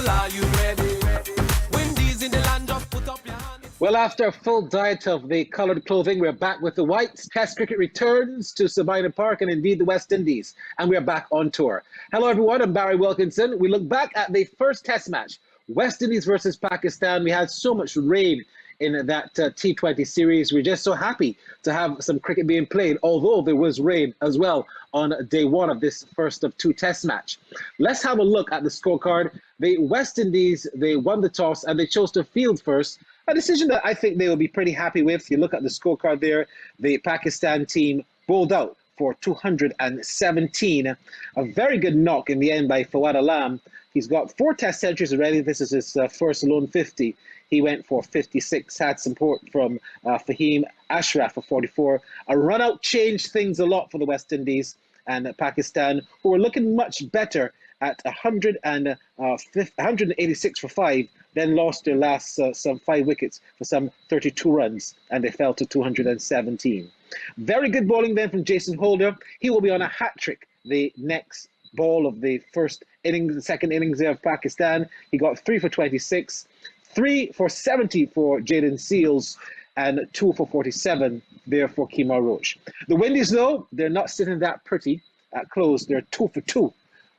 are you ready? Windies in the land, just put up your hand. Well, after a full diet of the coloured clothing, we're back with the Whites. Test cricket returns to Sabina Park and indeed the West Indies, and we're back on tour. Hello, everyone. I'm Barry Wilkinson. We look back at the first Test match, West Indies versus Pakistan. We had so much rain in that T20 series. We're just so happy to have some cricket being played, although there was rain as well on day one of this first of two Test match. Let's have a look at the scorecard. The West Indies, they won the toss and they chose to field first. A decision that I think they will be pretty happy with. You look at the scorecard there, the Pakistan team bowled out for 217. A very good knock in the end by Fawad Alam. He's got 4 Test centuries already. This is his first lone 50. He went for 56, had support from Fahim Ashraf for 44. A run-out changed things a lot for the West Indies and Pakistan, who were looking much better at 186 for 5, then lost their last some 5 wickets for some 32 runs, and they fell to 217. Very good bowling then from Jason Holder. He will be on a hat-trick the next ball of the first innings, the second innings there of Pakistan. He got 3 for 26, 3 for 70 for Jaden Seals, and 2 for 47 there for Kemar Roach. The Windies, though, they're not sitting that pretty at close. They're 2 for 2,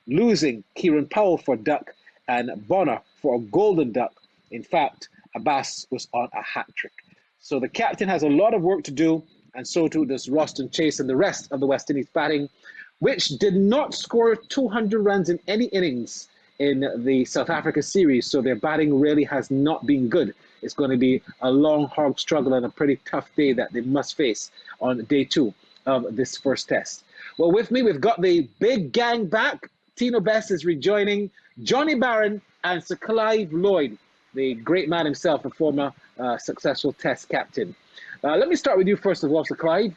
losing Kieran Powell for duck and Bonner for a golden duck. In fact, Abbas was on a hat-trick. So the captain has a lot of work to do, and so too does Roston Chase and the rest of the West Indies batting, which did not score 200 runs in any innings in the South Africa series. So their batting really has not been good. It's going to be a long, hard struggle and a pretty tough day that they must face on day 2 of this first Test. Well, with me, we've got the big gang back. Tino Best is rejoining, Johnny Barron and Sir Clive Lloyd, the great man himself, the former successful Test captain. Let me start with you first of all, Sir Clive.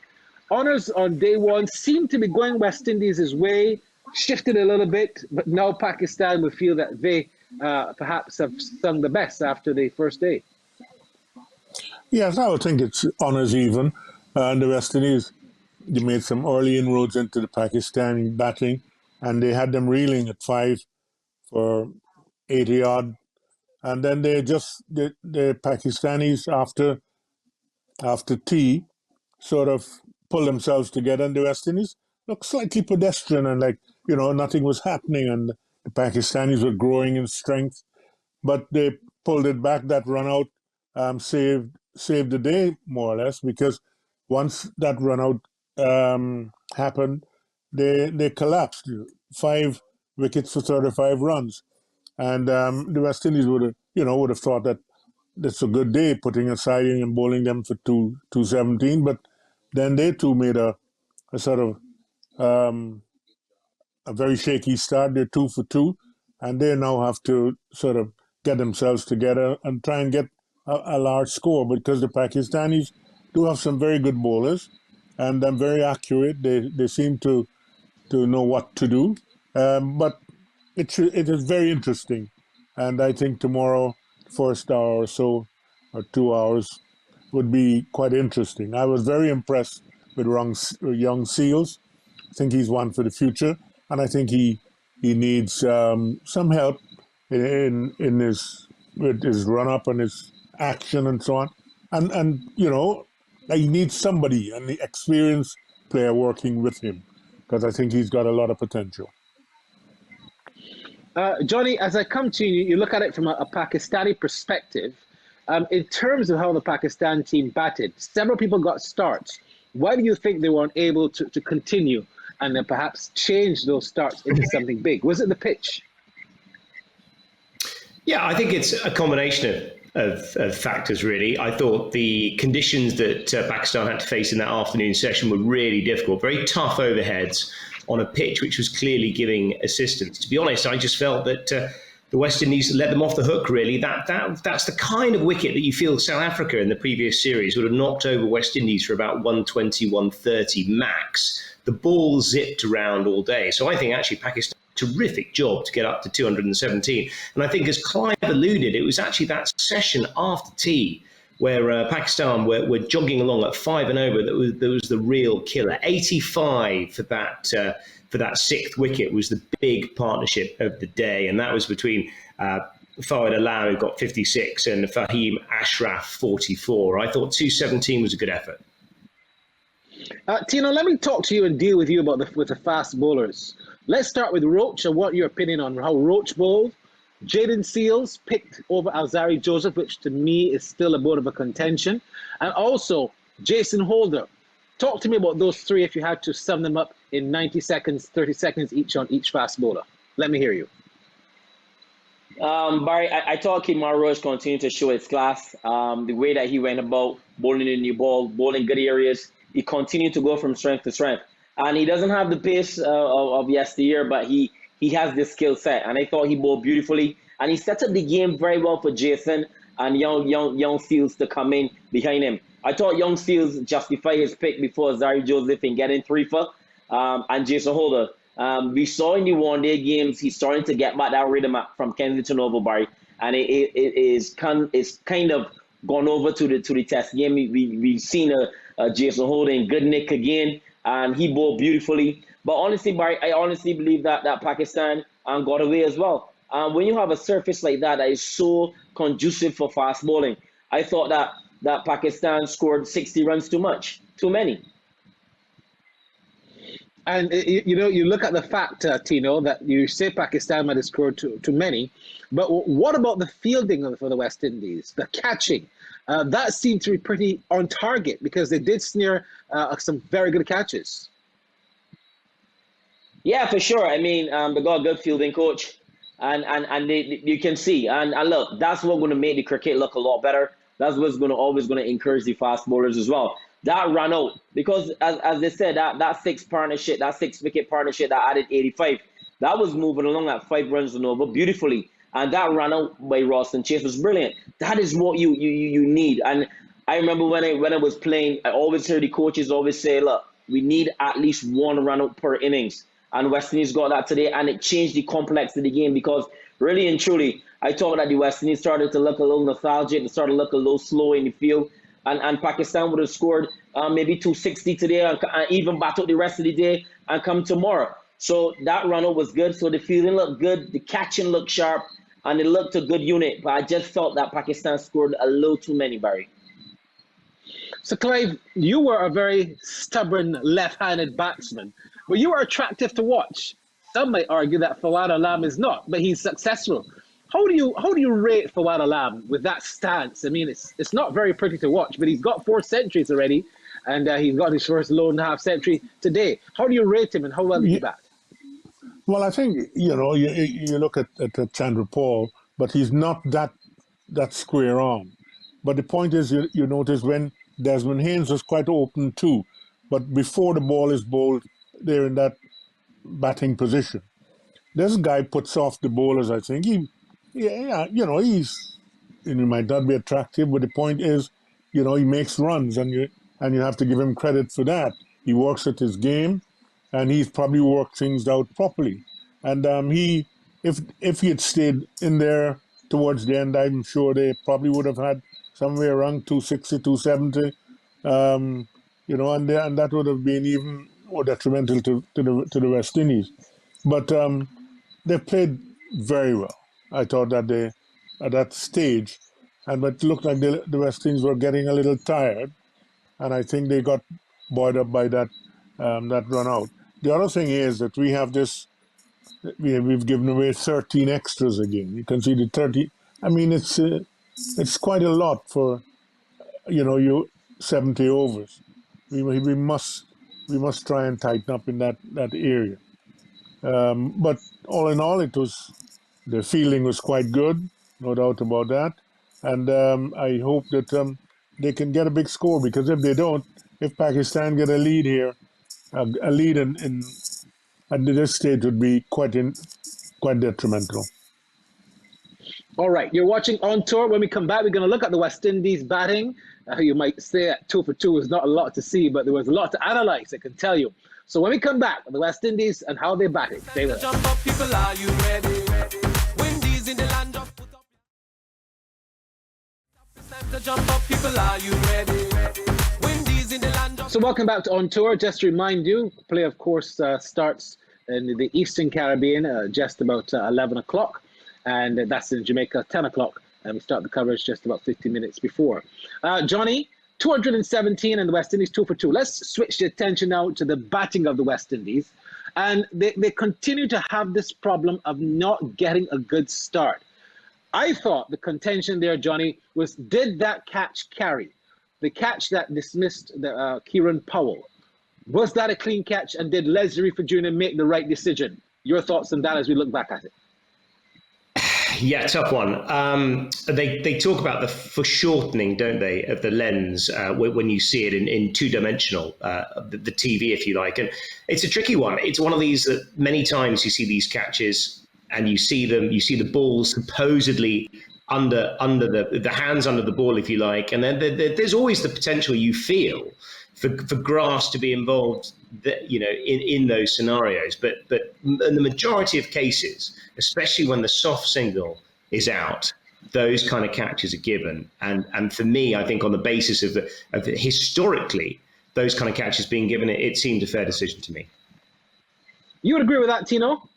Honours on day 1 seem to be going West Indies' way, shifted a little bit, but now Pakistan will feel that they perhaps have sung the best after the first day. Yes, I would think it's honours even. And the West Indies, they made some early inroads into the Pakistani batting, and they had them reeling at 5 for 80 odd. And then the Pakistanis, after tea, sort of pulled themselves together, and the West Indies looked slightly pedestrian and nothing was happening, and the Pakistanis were growing in strength. But they pulled it back. That run out saved the day, more or less, because once that run out happened, they collapsed. 5 wickets for 35 runs. And the West Indies would have thought that it's a good day, putting aside and bowling them for 217. But then they too made a sort of a very shaky start. They're 2 for 2, and they now have to sort of get themselves together and try and get a large score, because the Pakistanis do have some very good bowlers, and they're very accurate. They seem to know what to do. But it is very interesting. And I think tomorrow, first hour or so, or 2 hours, would be quite interesting. I was very impressed with young Seals. I think he's one for the future. And I think he needs some help with his run-up and his action and so on. And he needs somebody, an experienced player working with him, because I think he's got a lot of potential. Johnny, as I come to you, you look at it from a Pakistani perspective. In terms of how the Pakistan team batted, several people got starts. Why do you think they weren't able to continue and then perhaps change those starts into something big? Was it the pitch? Yeah, I think it's a combination of factors, really. I thought the conditions that Pakistan had to face in that afternoon session were really difficult, very tough overheads on a pitch which was clearly giving assistance. To be honest, I just felt that the West Indies let them off the hook, really. That's the kind of wicket that you feel South Africa in the previous series would have knocked over West Indies for about 120, 130 max. The ball zipped around all day. So I think actually Pakistan terrific job to get up to 217. And I think, as Clive alluded, it was actually that session after tea where Pakistan were jogging along at 5 and over that was the real killer. 85 for that 6th wicket was the big partnership of the day, and that was between Fawad Alam, who got 56, and Fahim Ashraf, 44. I thought 217 was a good effort. Tino, let me talk to you and deal with you about with the fast bowlers. Let's start with Roach. I want your opinion on how Roach bowled. Jaden Seals picked over Alzari Joseph, which to me is still a bit of a contention. And also Jason Holder. Talk to me about those three if you had to sum them up in 90 seconds, 30 seconds each on each fast bowler. Let me hear you. Barry, I thought Kemar Roach continued to show his class. The way that he went about bowling a new ball, bowling good areas, he continued to go from strength to strength. And he doesn't have the pace of yesteryear, but he has this skill set. And I thought he bowled beautifully. And he set up the game very well for Jason and young Seals to come in behind him. I thought young Seals justified his pick before Zari Joseph in getting 3 for and Jason Holder. We saw in the one-day games, he's starting to get back that rhythm from Kensington over, Barry. And it's kind of gone over to the test game. We've seen a Jason Holder in good nick again, and he bowled beautifully. But honestly, Barry, I honestly believe that Pakistan got away as well. When you have a surface like that is so conducive for fast bowling, I thought that Pakistan scored 60 runs too many. And you look at the fact, Tino, that you say Pakistan might have scored too many, but what about the fielding for the West Indies, the catching? That seemed to be pretty on target because they did snare some very good catches. Yeah, for sure. I mean, they got a good fielding coach, and you can see. And look, that's what's going to make the cricket look a lot better. That's what's always going to encourage the fast bowlers as well. That run out, because as they said, that 6-wicket partnership that added 85, that was moving along at 5 runs and over beautifully. And that run out by Ross and Chase was brilliant. That is what you need. And I remember when I was playing, I always heard the coaches always say, look, we need at least 1 run out per innings. And West Indies got that today, and it changed the complex of the game because really and truly, I thought that the West Indies started to look a little lethargic, and started to look a little slow in the field. And Pakistan would have scored maybe 260 today and even battled the rest of the day and come tomorrow. So that run-out was good. So the fielding looked good, the catching looked sharp, and it looked a good unit. But I just felt that Pakistan scored a little too many, Barry. So, Clive, you were a very stubborn left-handed batsman, but you were attractive to watch. Some might argue that Fawad Alam is not, but he's successful. How do you rate Fawad Alam with that stance? I mean, it's not very pretty to watch, but he's got 4 centuries already, and he's got his first lone half century today. How do you rate him, and how well did he bat? Well, I think you look at Chandra Paul, but he's not that square on. But the point is, you notice when Desmond Haynes was quite open too, but before the ball is bowled, they're in that batting position. This guy puts off the bowlers. I think he might not be attractive, but the point is, he makes runs, and you have to give him credit for that. He works at his game, and he's probably worked things out properly. And if he had stayed in there towards the end, I'm sure they probably would have had somewhere around 260, 270, and that would have been even more detrimental to the West Indies. But they played very well. I thought that they, at that stage, but it looked like the West Indies were getting a little tired, and I think they got buoyed up by that run out. The other thing is that we have this, we've given away 13 extras again. You can see the 30. I mean, it's quite a lot for, you 70 overs. We must try and tighten up in that area. But all in all, the feeling was quite good, no doubt about that. And I hope that they can get a big score, because if they don't, if Pakistan get a lead here, a lead at this stage would be quite detrimental. All right, you're watching On Tour. When we come back, we're going to look at the West Indies batting. You might say that 2 for 2 is not a lot to see, but there was a lot to analyze, I can tell you. So when we come back, the West Indies and how they batted. Stay with us. Jump up, people, are you ready? Windies in the land of put up. It's time to jump up, people, are you ready? Windies in the land of. So welcome back to On Tour. Just to remind you, play, of course, starts in the Eastern Caribbean just about 11 o'clock. and that's in Jamaica, 10 o'clock. And we start the coverage just about 50 minutes before. Johnny, 217 and the West Indies 2 for 2. Let's switch the attention now to the batting of the West Indies. And they continue to have this problem of not getting a good start. I thought the contention there, Johnny, was did that catch carry? The catch that dismissed Kieran Powell. Was that a clean catch? And did Leslie Reefer Jr. make the right decision? Your thoughts on that as we look back at it? Yeah, tough one. They talk about the foreshortening, don't they, of the lens when you see it in two-dimensional, the TV, if you like. And it's a tricky one. It's one of these that many times you see these catches and you see the ball supposedly under the hands under the ball, if you like. And then there's always the potential you feel for grass to be involved, in those scenarios. But in the majority of cases, especially when the soft signal is out, those kind of catches are given. And for me, I think on the basis of the historically, those kind of catches being given, it seemed a fair decision to me. You would agree with that, Tino?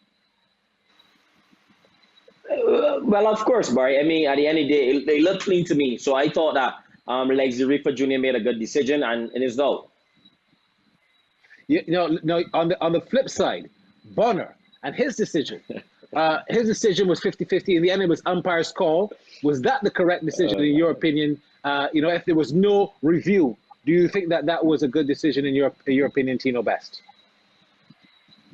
Well, of course, Barry. I mean, at the end of the day, they look clean to me. So I thought that Leslie Reefer Jr. made a good decision, and it is though. No. On the flip side, Bonner and his decision. His decision was 50-50. In the end, it was umpire's call. Was that the correct decision in your opinion? If there was no review, do you think that was a good decision in your opinion, Tino Best?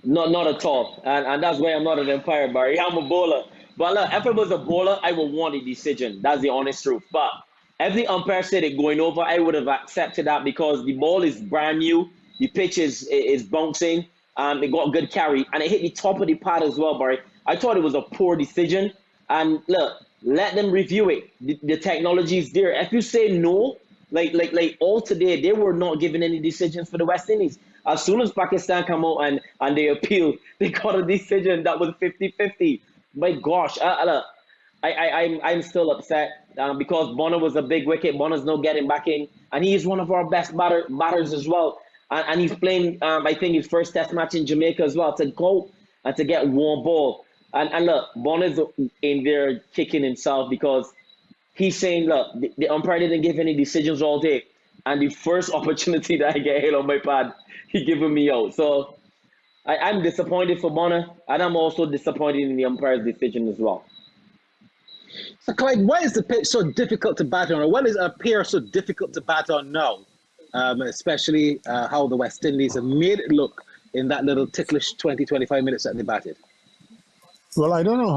Not at all. And that's why I'm not an umpire, Barry. I'm a bowler. But look, if it was a bowler, I would want a decision. That's the honest truth. But if the umpire said it going over, I would have accepted that because the ball is brand new. The pitch is bouncing. It got good carry. And it hit the top of the pad as well, Barry. I thought it was a poor decision. And look, let them review it. The technology is there. If you say no, like all today, they were not giving any decisions for the West Indies. As soon as Pakistan come out and they appeal, they got a decision that was 50-50. My gosh, I'm still upset because Bonner was a big wicket. Bonner's not getting back in, and he is one of our best batters as well. And he's playing, I think, his first Test match in Jamaica as well to go and to get one ball. And look, Bonner's in there kicking himself because he's saying, look, the umpire didn't give any decisions all day, and the first opportunity that I get hit on my pad, he giving me out. So I'm disappointed for Bonner, and I'm also disappointed in the umpire's decision as well. So, Clyde, why is the pitch so difficult to bat on, or why does it appear so difficult to bat on now? Especially how the West Indies have made it look in that little ticklish 20-25 minutes that they batted. Well, I don't know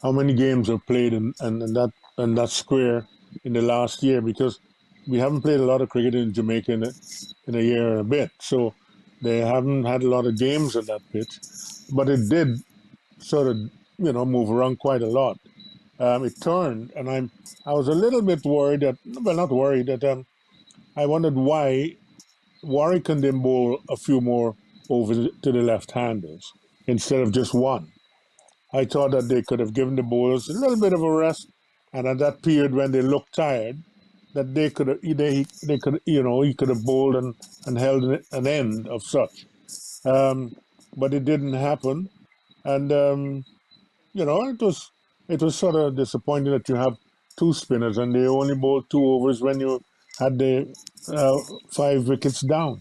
how many games are played in that square in the last year, because we haven't played a lot of cricket in Jamaica in a year and a bit. So they haven't had a lot of games on that pitch, but it did sort of, move around quite a lot. It turned, and I was a little bit worried that I wondered why Warwick can then bowl a few more over to the left-handers instead of just one. I thought that they could have given the bowlers a little bit of a rest, and at that period when they looked tired, that he could have bowled and held an end of such. But it didn't happen, and it was sort of disappointing that you have two spinners and they only bowled 2 overs when you had the 5 wickets down.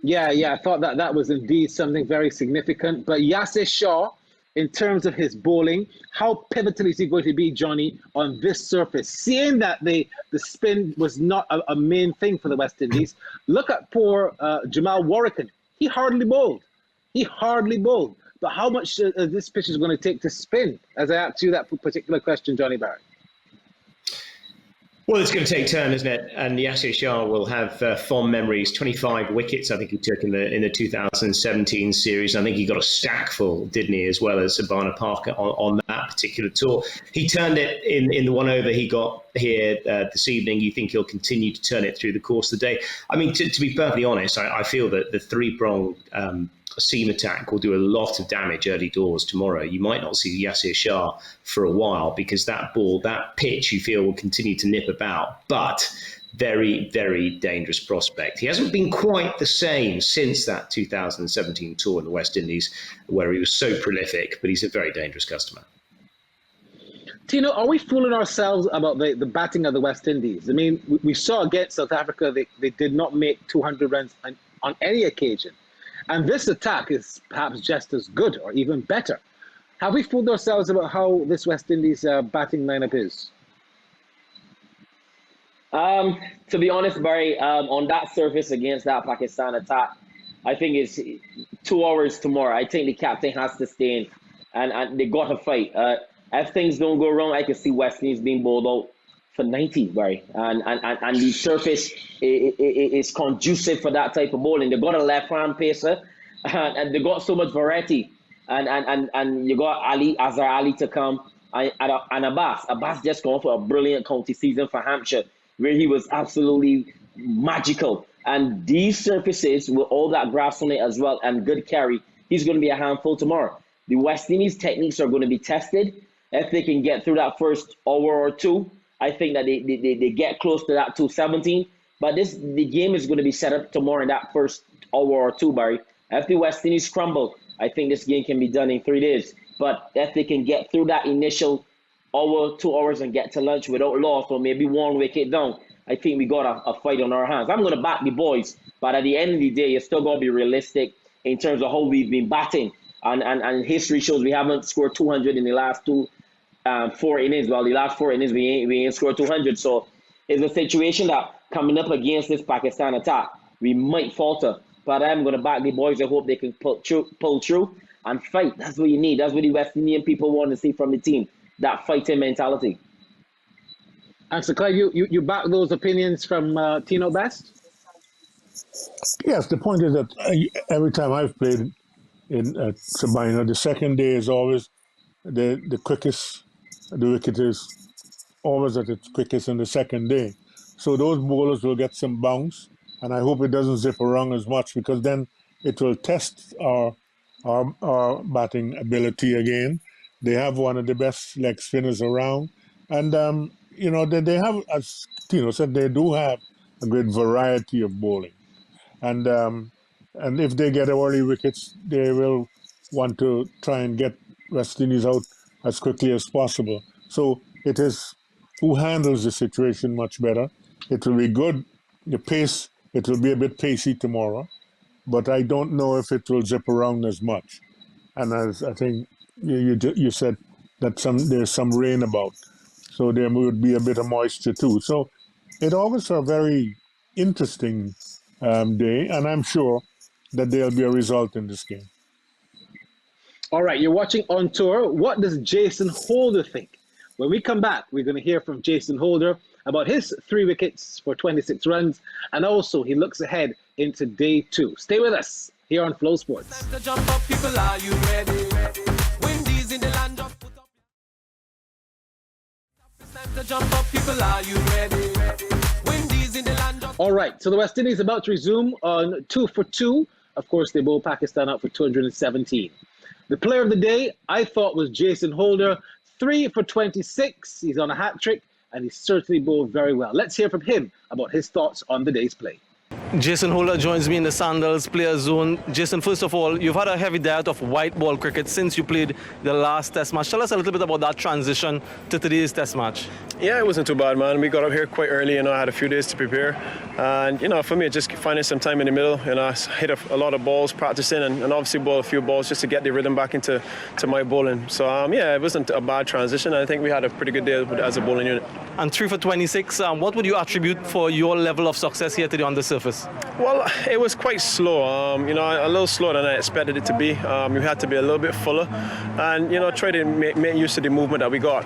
Yeah, I thought that was indeed something very significant. But Yasir Shah, in terms of his bowling, how pivotal is he going to be, Johnny, on this surface? Seeing that the spin was not a main thing for the West Indies, look at poor Jamal Warrican. He hardly bowled. But how much this pitch is going to take to spin? As I asked you that particular question, Johnny Barry. Well, it's going to take turn, isn't it? And Yasir Shah will have fond memories. 25 wickets, I think he took in the 2017 series. I think he got a stack full, didn't he, as well as Sabana Parker on that particular tour. He turned it in the 1 over he got here this evening. You think he'll continue to turn it through the course of the day? I mean, to be perfectly honest, I feel that the 3-pronged seam attack will do a lot of damage early doors tomorrow. You might not see Yasir Shah for a while because that pitch you feel will continue to nip about. But very, very dangerous prospect. He hasn't been quite the same since that 2017 tour in the West Indies, where he was so prolific, but he's a very dangerous customer. Tino, are we fooling ourselves about the batting of the West Indies? I mean, we saw against South Africa, they did not make 200 runs on any occasion. And this attack is perhaps just as good or even better. Have we fooled ourselves about how this West Indies batting lineup is? To be honest, Barry, on that surface against that Pakistan attack, I think it's 2 hours tomorrow. I think the captain has to stay in, and they got to fight. If things don't go wrong, I can see West Indies being bowled out for 90, Barry. And the surface is conducive for that type of bowling. They got a left-hand pacer, and they got so much variety. And you got Azhar Ali to come, and Abbas. Abbas just gone for a brilliant county season for Hampshire, where he was absolutely magical. And these surfaces with all that grass on it as well and good carry, he's going to be a handful tomorrow. The West Indies techniques are going to be tested. If they can get through that first hour or two, I think that they get close to that 217. But the game is going to be set up tomorrow in that first hour or two, Barry. If the West Indies crumble, I think this game can be done in 3 days. But if they can get through that initial hour, 2 hours, and get to lunch without loss, or maybe 1 wicket down, I think we got a fight on our hands. I'm going to back the boys, but at the end of the day, you still got to be realistic in terms of how we've been batting. And history shows we haven't scored 200 in the last 4 innings. Well, the last 4 innings, we ain't scored 200. So it's a situation that coming up against this Pakistan attack, we might falter. But I'm going to back the boys. I hope they can pull through and fight. That's what you need. That's what the West Indian people want to see from the team, that fighting mentality. And so, Clive, you back those opinions from Tino Best? Yes, the point is that every time I've played in Sabina, the second day is always the quickest. The wicket is always at its quickest in the second day. So those bowlers will get some bounce, and I hope it doesn't zip around as much, because then it will test our batting ability again. They have one of the best leg spinners around, and they have, as Tino said, they do have a great variety of bowling, and if they get early wickets, they will want to try and get West Indies out as quickly as possible. So it is who handles the situation much better. It will be good. The pace, it will be a bit pacey tomorrow, but I don't know if it will zip around as much. And as I think you said that there's some rain about, so there would be a bit of moisture too. So it always a very interesting day, and I'm sure that there'll be a result in this game. All right, you're watching On Tour. What does Jason Holder think? When we come back, we're going to hear from Jason Holder about his 3 wickets for 26 runs, and also he looks ahead into day 2. Stay with us here on FlowSports. Time to jump up, people, are you ready? Windies in the land of put up. It's time to jump up, people, are you ready? Windies in the land of. All right, so the West Indies about to resume on 2 for 2. Of course, they bowled Pakistan out for 217. The player of the day, I thought, was Jason Holder. 3 for 26. He's on a hat trick, and he certainly bowled very well. Let's hear from him about his thoughts on the day's play. Jason Holder joins me in the Sandals player zone. Jason, first of all, you've had a heavy diet of white ball cricket since you played the last test match. Tell us a little bit about that transition to today's test match. Yeah, it wasn't too bad, man. We got up here quite early, I had a few days to prepare. And, for me, just finding some time in the middle, I hit a lot of balls practicing and obviously ball a few balls just to get the rhythm back into my bowling. So, it wasn't a bad transition. I think we had a pretty good day as a bowling unit. And 3 for 26, what would you attribute for your level of success here today on the surface? Well, it was quite slow, a little slower than I expected it to be. We had to be a little bit fuller and, try to make use of the movement that we got.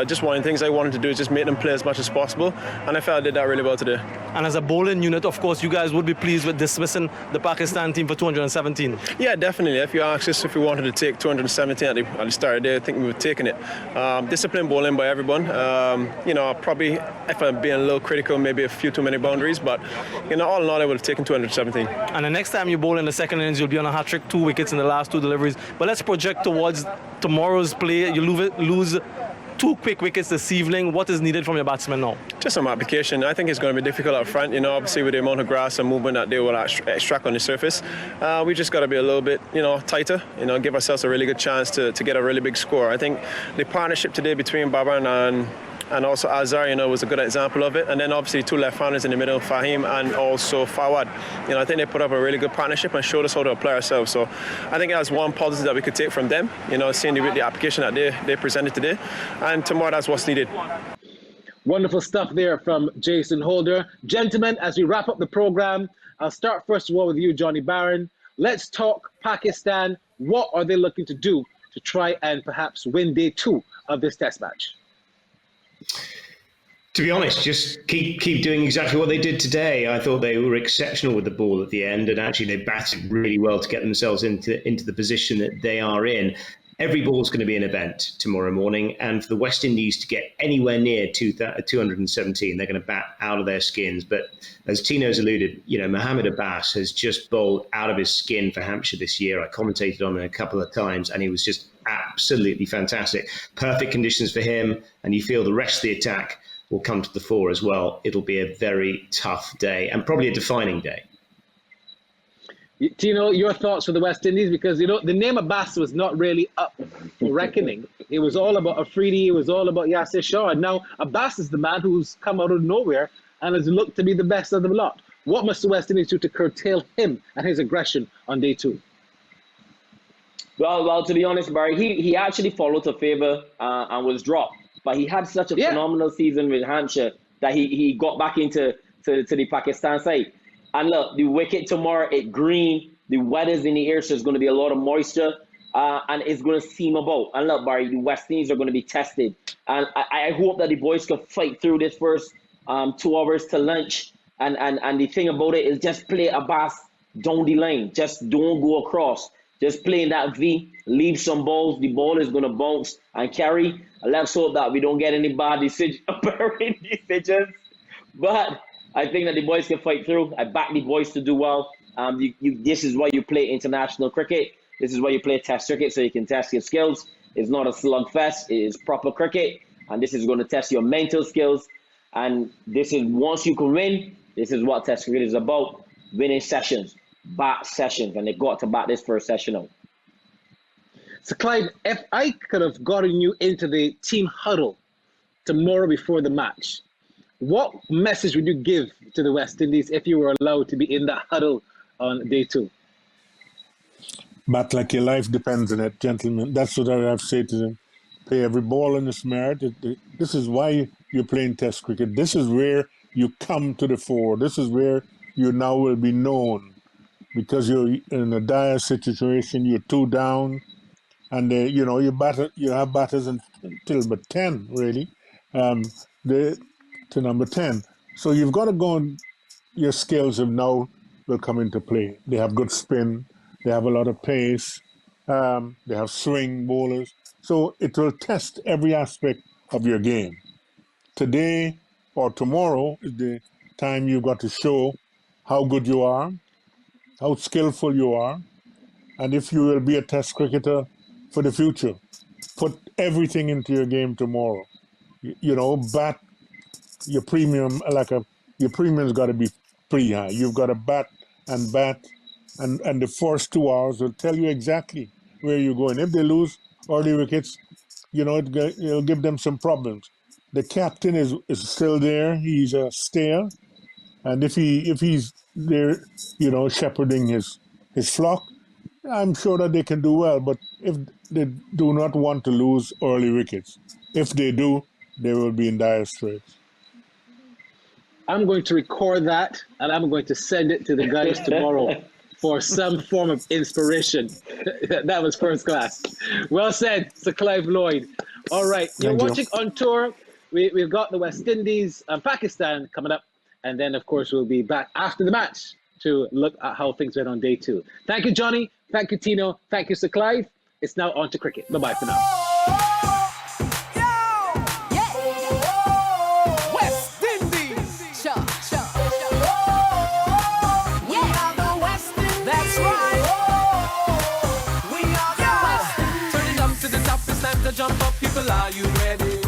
Just one of the things I wanted to do is just make them play as much as possible, and I felt I did that really well today. And as a bowling unit, of course, you guys would be pleased with dismissing the Pakistan team for 217. Yeah, definitely. If you asked us if we wanted to take 217 at the start of the day, I think we would have taken it. Disciplined bowling by everyone. Probably, if I'm being a little critical, maybe a few too many boundaries, but, all in all, I would have taken 217. And the next time you bowl in the second innings, you'll be on a hat-trick, 2 wickets in the last 2 deliveries. But let's project towards tomorrow's play. You lose 2 quick wickets this evening. What is needed from your batsmen now? Just some application. I think it's going to be difficult up front, obviously with the amount of grass and movement that they will extract on the surface. We just got to be a little bit, tighter, give ourselves a really good chance to get a really big score. I think the partnership today between Babar and also Azhar, was a good example of it. And then obviously 2 left-handers in the middle, Fahim and also Fawad. I think they put up a really good partnership and showed us how to apply ourselves. So I think that's one positive that we could take from them, seeing the application that they presented today. And tomorrow, that's what's needed. Wonderful stuff there from Jason Holder. Gentlemen, as we wrap up the program, I'll start first of all with you, Johnny Barron. Let's talk Pakistan. What are they looking to do to try and perhaps win day 2 of this test match? To be honest, just keep doing exactly what they did today. I thought they were exceptional with the ball at the end, and actually they batted really well to get themselves into the position that they are in. Every ball is going to be an event tomorrow morning, and for the West Indies to get anywhere near 217, they're going to bat out of their skins. But as Tino's alluded, Mohammed Abbas has just bowled out of his skin for Hampshire this year. I commentated on it a couple of times, and he was just absolutely fantastic. Perfect conditions for him, and you feel the rest of the attack will come to the fore as well. It'll be a very tough day and probably a defining day. Tino, your thoughts for the West Indies? Because, the name Abbas was not really up for reckoning. It was all about Afridi. It was all about Yasir Shah. And now Abbas is the man who's come out of nowhere and has looked to be the best of the lot. What must the West Indies do to curtail him and his aggression on day 2? Well, to be honest, Barry, he actually followed to favour and was dropped. But he had such a phenomenal season with Hampshire that he got back into the Pakistan side. And look, the wicket tomorrow, it's green. The weather's in the air, so there's going to be a lot of moisture. And it's going to seam about. And look, Barry, the West Indies are going to be tested. And I hope that the boys can fight through this first 2 hours to lunch. And the thing about it is just play Abbas down the line. Just don't go across. Just play in that V, leave some balls. The ball is going to bounce and carry. Let's hope that we don't get any bad decisions. But I think that the boys can fight through. I back the boys to do well. This is why you play international cricket. This is why you play test cricket, so you can test your skills. It's not a slugfest. It is proper cricket. And this is going to test your mental skills. And this is, once you can win, this is what test cricket is about. Winning sessions, bat sessions. And they got to bat this first session out. So, Clive, if I could have gotten you into the team huddle tomorrow before the match, what message would you give to the West Indies if you were allowed to be in that huddle on day 2? Bat like your life depends on it, gentlemen. That's what I have to say to them. Play every ball on its merit. This is why you're playing test cricket. This is where you come to the fore. This is where you now will be known. Because you're in a dire situation, you're 2 down. And you have batters until about 10, really, to number 10. So you've got to go on. Your skills will come into play. They have good spin. They have a lot of pace. They have swing bowlers. So it will test every aspect of your game. Today or tomorrow is the time you've got to show how good you are, how skillful you are, and if you will be a test cricketer for the future. Put everything into your game tomorrow. Bat your premium, your premium's got to be pretty high. You've got to bat, and the first 2 hours will tell you exactly where you're going. If they lose early wickets, it'll give them some problems. The captain is still there. He's a stayer, and if he's there, shepherding his flock, I'm sure that they can do well, but if they do not want to lose early wickets, if they do, they will be in dire straits. I'm going to record that, and I'm going to send it to the guys tomorrow for some form of inspiration. That was first class. Well said, Sir Clive Lloyd. All right, you're watching On Tour. We've got the West Indies and Pakistan coming up, and then, of course, we'll be back after the match to look at how things went on day 2. Thank you, Johnny. Thank you, Tino. Thank you, Sir Clive. It's now on to cricket. Bye-bye for now. West Indies. That's right. We are the West Indies. Turn it up to the top. It's time to jump up. People, are you ready?